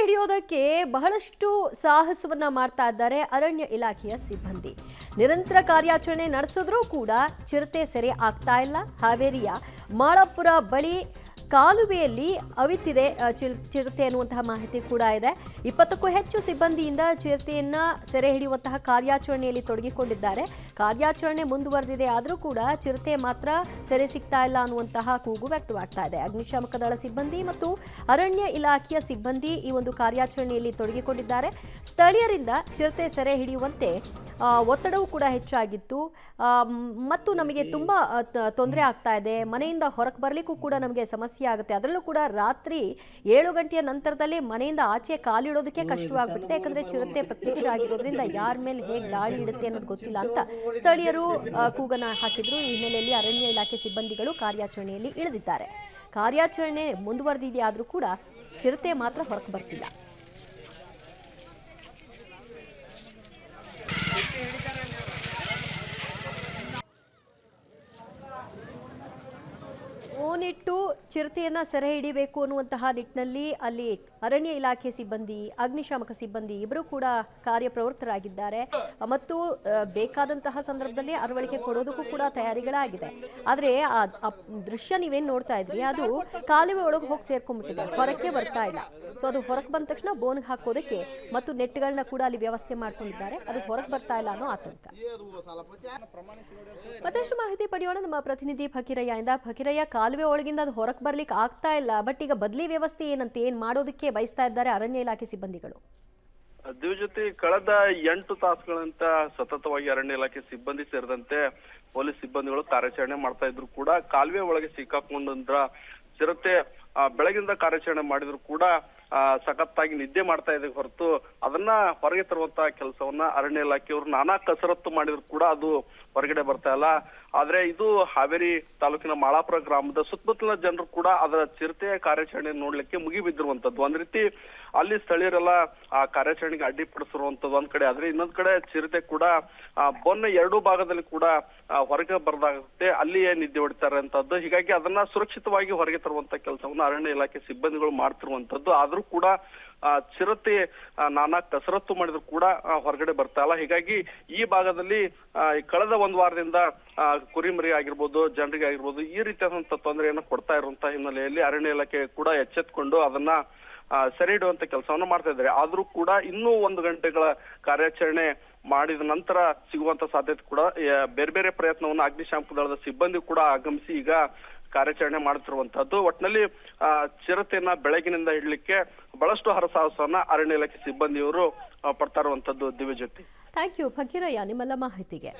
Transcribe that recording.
ಹಿಡಿಯೋದಕ್ಕೆ ಬಹಳಷ್ಟು ಸಾಹಸವನ್ನ ಮಾಡ್ತಾ ಇದ್ದಾರೆ ಅರಣ್ಯ ಇಲಾಖೆಯ ಸಿಬ್ಬಂದಿ. ನಿರಂತರ ಕಾರ್ಯಾಚರಣೆ ನಡೆಸಿದ್ರೂ ಕೂಡ ಚಿರತೆ ಸೆರೆ ಆಗ್ತಾ ಇಲ್ಲ. ಹಾವೇರಿಯ ಮಾಳಪುರ ಬಳಿ ಕಾಲುವೆಯಲ್ಲಿ ಅವಿತಿದೆ ಚಿರತೆ ಅನ್ನುವಂತಹ ಮಾಹಿತಿ ಕೂಡ ಇದೆ. 20ಕ್ಕೂ ಹೆಚ್ಚು ಸಿಬ್ಬಂದಿಯಿಂದ ಚಿರತೆಯನ್ನ ಸೆರೆ ಹಿಡಿಯುವಂತಹ ಕಾರ್ಯಾಚರಣೆಯಲ್ಲಿ ತೊಡಗಿಕೊಂಡಿದ್ದಾರೆ. ಕಾರ್ಯಾಚರಣೆ ಮುಂದುವರೆದಿದೆ, ಆದರೂ ಕೂಡ ಚಿರತೆ ಮಾತ್ರ ಸೆರೆ ಸಿಗ್ತಾ ಇಲ್ಲ ಅನ್ನುವಂತಹ ಕೂಗು ವ್ಯಕ್ತವಾಗ್ತಾ ಇದೆ. ಅಗ್ನಿಶಾಮಕ ದಳ ಸಿಬ್ಬಂದಿ ಮತ್ತು ಅರಣ್ಯ ಇಲಾಖೆಯ ಸಿಬ್ಬಂದಿ ಈ ಒಂದು ಕಾರ್ಯಾಚರಣೆಯಲ್ಲಿ ತೊಡಗಿಕೊಂಡಿದ್ದಾರೆ. ಸ್ಥಳೀಯರಿಂದ ಚಿರತೆ ಸೆರೆ ಹಿಡಿಯುವಂತೆ ಒತ್ತಡವೂ ಕೂಡ ಹೆಚ್ಚಾಗಿತ್ತು ಮತ್ತು ನಮಗೆ ತುಂಬ ತೊಂದರೆ ಆಗ್ತಾ ಇದೆ, ಮನೆಯಿಂದ ಹೊರಗೆ ಬರಲಿಕ್ಕೂ ಕೂಡ ನಮಗೆ ಸಮಸ್ಯೆ ಆಗುತ್ತೆ. ಅದರಲ್ಲೂ ಕೂಡ ರಾತ್ರಿ 7 ಗಂಟೆಯ ನಂತರದಲ್ಲಿ ಮನೆಯಿಂದ ಆಚೆ ಕಾಲಿಡೋದಕ್ಕೆ ಕಷ್ಟವಾಗ್ಬಿಟ್ಟಿದೆ. ಯಾಕಂದ್ರೆ ಚಿರತೆ ಪ್ರತ್ಯಕ್ಷ ಆಗಿರೋದ್ರಿಂದ ಯಾರ ಮೇಲೆ ಹೇಗೆ ದಾಳಿ ಇಡುತ್ತೆ ಅನ್ನೋದು ಗೊತ್ತಿಲ್ಲ ಅಂತ ಸ್ಥಳೀಯರು ಕೂಗನ್ನ ಹಾಕಿದ್ರು. ಈ ಹಿನ್ನೆಲೆಯಲ್ಲಿ ಅರಣ್ಯ ಇಲಾಖೆ ಸಿಬ್ಬಂದಿಗಳು ಕಾರ್ಯಾಚರಣೆಯಲ್ಲಿ ಇಳಿದಿದ್ದಾರೆ. ಕಾರ್ಯಾಚರಣೆ ಮುಂದುವರೆದಿದೆಯಾದರೂ ಕೂಡ ಚಿರತೆ ಮಾತ್ರ ಹೊರಗೆ ಬರ್ತಿಲ್ಲ. ಓನಿಟ್ಟು ಚಿರತೆಯನ್ನ ಸೆರೆ ಹಿಡಿಬೇಕು ಅನ್ನುವಂತಹ ನಿಟ್ಟಿನಲ್ಲಿ ಅಲ್ಲಿ ಅರಣ್ಯ ಇಲಾಖೆ ಸಿಬ್ಬಂದಿ, ಅಗ್ನಿಶಾಮಕ ಸಿಬ್ಬಂದಿ ಇಬ್ಬರು ಕೂಡ ಕಾರ್ಯಪ್ರವೃತ್ತರಾಗಿದ್ದಾರೆ ಮತ್ತು ಬೇಕಾದಂತಹ ಸಂದರ್ಭದಲ್ಲಿ ಅರವಳಿಕೆ ಕೊಡೋದಕ್ಕೂ ಕೂಡ ತಯಾರಿಗಳಾಗಿದೆ. ಆದ್ರೆ ಆ ದೃಶ್ಯ ನೀವೇನ್ ನೋಡ್ತಾ ಇದ್ರಿ ಅದು ಕಾಲುವೆ ಒಳಗೆ ಹೋಗಿ ಸೇರ್ಕೊಂಡ್ಬಿಟ್ಟಿದೆ, ಹೊರಕ್ಕೆ ಬರ್ತಾ ಇಲ್ಲ. ಸೊ ಅದು ಹೊರಗೆ ಬಂದ ತಕ್ಷಣ ಬೋನ್ಗೆ ಹಾಕೋದಕ್ಕೆ ಮತ್ತು ನೆಟ್ಗಳನ್ನ ಕೂಡ ಅಲ್ಲಿ ವ್ಯವಸ್ಥೆ ಮಾಡ್ಕೊಂಡಿದ್ದಾರೆ. ಅದು ಹೊರಗೆ ಬರ್ತಾ ಇಲ್ಲ ಅನ್ನೋ ಆತಂಕ. ಮತ್ತಷ್ಟು ಮಾಹಿತಿ ಪಡೆಯೋಣ ನಮ್ಮ ಪ್ರತಿನಿಧಿ ಫಕೀರಯ್ಯಯಿಂದ. ಫಕೀರಯ್ಯ, ಕಾಲುವೆ ಒಳಗಿಂದ ಅದು ಹೊರಗೆ ಬರ್ಲಿಕ್ಕೆ ಆಗ್ತಾ ಇಲ್ಲ, ಬಟ್ ಈಗ ಬದಲಿ ವ್ಯವಸ್ಥೆ ಏನಂತೆ ಏನ್ ಮಾಡೋದಕ್ಕೆ ಬಯಸ್ತಾ ಇದ್ದಾರೆ ಅರಣ್ಯ ಇಲಾಖೆ ಸಿಬ್ಬಂದಿಗಳು? ಜೊತೆ ಕಳೆದ 8 ತಾಸುಗಳಂತ ಸತತವಾಗಿ ಅರಣ್ಯ ಇಲಾಖೆ ಸಿಬ್ಬಂದಿ ಸೇರಿದಂತೆ ಪೊಲೀಸ್ ಸಿಬ್ಬಂದಿಗಳು ಕಾರ್ಯಾಚರಣೆ ಮಾಡ್ತಾ ಇದ್ರು ಕೂಡ ಕಾಲುವೆ ಒಳಗೆ ಸಿಕ್ಕಾಕೊಂಡ್ರ ಚಿರತೆ ಬೆಳಗಿಂದ ಕಾರ್ಯಾಚರಣೆ ಮಾಡಿದ್ರು ಕೂಡ ಸಖತ್ತಾಗಿ ನಿದ್ದೆ ಮಾಡ್ತಾ ಇದೆ ಹೊರತು ಅದನ್ನ ಹೊರಗೆ ತರುವಂತಹ ಕೆಲಸವನ್ನ ಅರಣ್ಯ ಇಲಾಖೆಯವರು ನಾನಾ ಕಸರತ್ತು ಮಾಡಿದ್ರು ಕೂಡ ಅದು ಹೊರಗಡೆ ಬರ್ತಾ ಇಲ್ಲ. ಆದ್ರೆ ಇದು ಹಾವೇರಿ ತಾಲೂಕಿನ ಮಾಳಾಪುರ ಗ್ರಾಮದ ಸುತ್ತಮುತ್ತಲಿನ ಜನರು ಕೂಡ ಅದರ ಚಿರತೆಯ ಕಾರ್ಯಾಚರಣೆ ನೋಡ್ಲಿಕ್ಕೆ ಮುಗಿಬಿದ್ದಿರುವಂತದ್ದು. ಒಂದ್ ರೀತಿ ಅಲ್ಲಿ ಸ್ಥಳೀಯರೆಲ್ಲ ಆ ಕಾರ್ಯಾಚರಣೆಗೆ ಅಡ್ಡಿಪಡಿಸಿರುವಂತದ್ದು ಒಂದ್ ಕಡೆ. ಆದ್ರೆ ಇನ್ನೊಂದ್ ಕಡೆ ಚಿರತೆ ಕೂಡ ಬೊನ್ನ 2 ಭಾಗದಲ್ಲಿ ಕೂಡ ಹೊರಗೆ ಬರ್ದಾಗುತ್ತೆ, ಅಲ್ಲಿಯೇ ನಿದ್ದೆ ಹೊಡಿತಾರೆ ಅಂತದ್ದು. ಹೀಗಾಗಿ ಅದನ್ನ ಸುರಕ್ಷಿತವಾಗಿ ಹೊರಗೆ ತರುವಂತ ಕೆಲಸವನ್ನ ಅರಣ್ಯ ಇಲಾಖೆ ಸಿಬ್ಬಂದಿಗಳು ಮಾಡ್ತಿರುವಂತದ್ದು. ಆದ್ರೂ ಕೂಡ ಚಿರತೆ ನಾನಾ ಕಸರತ್ತು ಮಾಡಿದ್ರು ಕೂಡ ಹೊರಗಡೆ ಬರ್ತಾ ಇಲ್ಲ. ಹೀಗಾಗಿ ಈ ಭಾಗದಲ್ಲಿ ಕಳೆದ 1 ವಾರದಿಂದ ಕುರಿಮರಿ ಆಗಿರ್ಬೋದು, ಜನರಿಗೆ ಆಗಿರ್ಬೋದು ಈ ರೀತಿಯಾದಂತ ತೊಂದರೆಯನ್ನು ಕೊಡ್ತಾ ಇರುವಂತಹ ಹಿನ್ನೆಲೆಯಲ್ಲಿ ಅರಣ್ಯ ಇಲಾಖೆ ಕೂಡ ಎಚ್ಚೆತ್ಕೊಂಡು ಅದನ್ನ ಸೆರೆ ಹಿಡುವಂತ ಕೆಲಸವನ್ನ ಮಾಡ್ತಾ ಇದ್ದಾರೆ. ಆದ್ರೂ ಕೂಡ ಇನ್ನೂ 1 ಗಂಟೆಗಳ ಕಾರ್ಯಾಚರಣೆ ಮಾಡಿದ ನಂತರ ಸಿಗುವಂತ ಸಾಧ್ಯತೆ ಕೂಡ ಬೇರೆ ಬೇರೆ ಪ್ರಯತ್ನವನ್ನ ಅಗ್ನಿಶಾಮಕ ದಳದ ಸಿಬ್ಬಂದಿ ಕೂಡ ಆಗಮಿಸಿ ಈಗ ಕಾರ್ಯಾಚರಣೆ ಮಾಡುತ್ತಿರುವಂತಹದ್ದು. ಒಟ್ಟಿನಲ್ಲಿ ಚಿರತೆಯನ್ನ ಬೆಳಗಿನಿಂದ ಹಿಡ್ಲಿಕ್ಕೆ ಬಹಳಷ್ಟು ಹರಸಾಹಸವನ್ನ ಅರಣ್ಯ ಇಲಾಖೆ ಸಿಬ್ಬಂದಿಯವರು ಪಡ್ತಾ ಇರುವಂತದ್ದು. ದಿವ್ಯಜ್ಯೋತಿ, ಥ್ಯಾಂಕ್ ಯು ಫಕೀರಯ್ಯ ನಿಮ್ಮೆಲ್ಲ ಮಾಹಿತಿಗೆ.